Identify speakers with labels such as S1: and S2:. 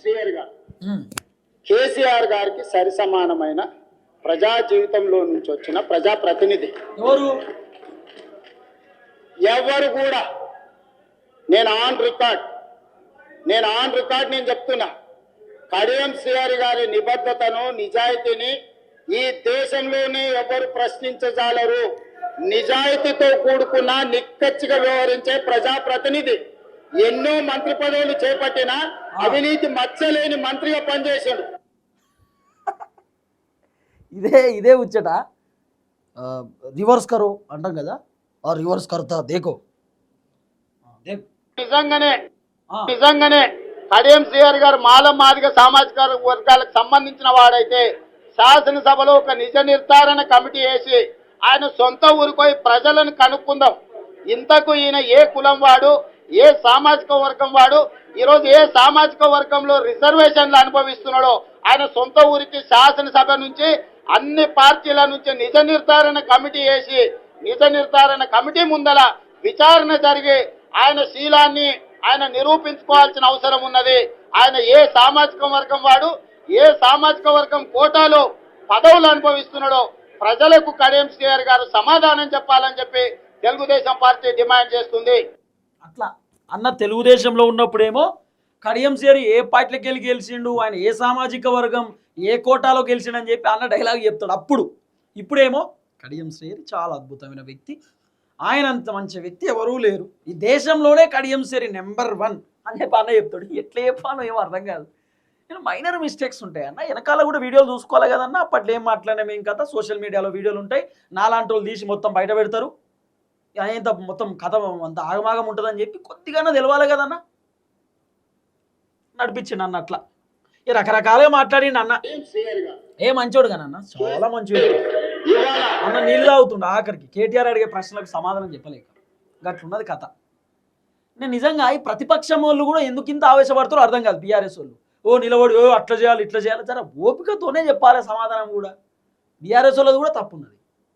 S1: శ్రీహరి గారు కేసీఆర్ గారికి సరి సమానమైన ప్రజా జీవితంలో నుంచి వచ్చిన ప్రజాప్రతినిధి ఎవరు కూడా నేను ఆన్ రికార్డ్ నేను చెప్తున్నా, కడియం శ్రీహరి గారి నిబద్ధతను నిజాయితీని ఈ దేశంలోనే ఎవరు ప్రశ్నించజాలరు. నిజాయితీతో కూడుకున్న నిక్కచ్చిగా వ్యవహరించే ప్రజాప్రతినిధి. ఎన్నో మంత్రి పదవులు చేపట్టిన అవినీతి మచ్చలేని మంత్రిగా పనిచేశాడు.
S2: ఇదే ఉచ్చట రివర్స్ కరో అంటాం కదా, ఆ రివర్స్ కర్తా దేకో.
S1: నిజంగానే కడియం శ్రీహరి గారు మాదిగ సామాజిక వర్గాలకు సంబంధించిన వాడైతే శాసనసభలో ఒక నిజ నిర్ధారణ కమిటీ వేసి ఆయన సొంత ఊరిపోయి ప్రజలను కనుక్కుందాం. ఇంతకు ఈయన ఏ కులం వాడు, ఏ సామాజిక వర్గం వాడు, ఈరోజు ఏ సామాజిక వర్గంలో రిజర్వేషన్లు అనుభవిస్తున్నాడో ఆయన సొంత ఊరికి శాసనసభ నుంచి అన్ని పార్టీల నుంచి నిజ నిర్ధారణ కమిటీ వేసి నిజ నిర్ధారణ కమిటీ ముందల విచారణ జరిగి ఆయన శీలాన్ని ఆయన నిరూపించుకోవాల్సిన అవసరం ఉన్నది. ఆయన ఏ సామాజిక వర్గం వాడు, ఏ సామాజిక వర్గం కోటాలో పదవులు అనుభవిస్తున్నాడో ప్రజలకు కడియం శ్రీహరి గారు సమాధానం చెప్పాలని చెప్పి తెలుగుదేశం పార్టీ డిమాండ్ చేస్తుంది.
S2: అట్లా అన్న తెలుగుదేశంలో ఉన్నప్పుడేమో కడియం శ్రీహరి ఏ పార్టీలోకి వెళ్ళి గెలిచిండు, ఆయన ఏ సామాజిక వర్గం ఏ కోటాలో గెలిచిండని చెప్పి అన్న డైలాగ్ చెప్తాడు. ఇప్పుడేమో కడియం శ్రీహరి చాలా అద్భుతమైన వ్యక్తి, ఆయన అంత మంచి వ్యక్తి ఎవరూ లేరు, ఈ దేశంలోనే కడియం శ్రీహరి నెంబర్ 1 అని చెప్పి అన్న చెప్తాడు. ఎట్లా చెప్పానో ఏమో అర్థం కాదు. మైనర్ మిస్టేక్స్ ఉంటాయి అన్న, వెనకాల కూడా వీడియోలు చూసుకోవాలి కదన్న. అప్పట్లో ఏం మాట్లాడినా ఏం కథ, సోషల్ మీడియాలో వీడియోలు ఉంటాయి, నాలాంటి వాళ్ళు తీసి మొత్తం బయట పెడతారు. అంత మొత్తం కథ అంత ఆగమాగం ఉంటుందని చెప్పి కొద్దిగానే తెలవాలి కదన్న. నడిపించిండు అన్న అట్లా రకరకాలుగా మాట్లాడిండు అన్న. ఏ మంచోడు కానీ అన్న, చాలా మంచివాడు అన్న. నీళ్ళు తాగుతుండు ఆఖరికి కేటీఆర్ అడిగే ప్రశ్నలకు సమాధానం చెప్పలేక. గట్లున్నది కథ. నేను నిజంగా ఈ ప్రతిపక్షం వాళ్ళు కూడా ఎందుకు ఇంత ఆవేశపడతారో అర్థం కాదు. బీఆర్ఎస్ వాళ్ళు నిలబడి అట్లా చేయాలి ఇట్లా చేయాలి, జర ఓపికతోనే చెప్పాలి సమాధానం కూడా. బీఆర్ఎస్ వాళ్ళది కూడా తప్పున్నది.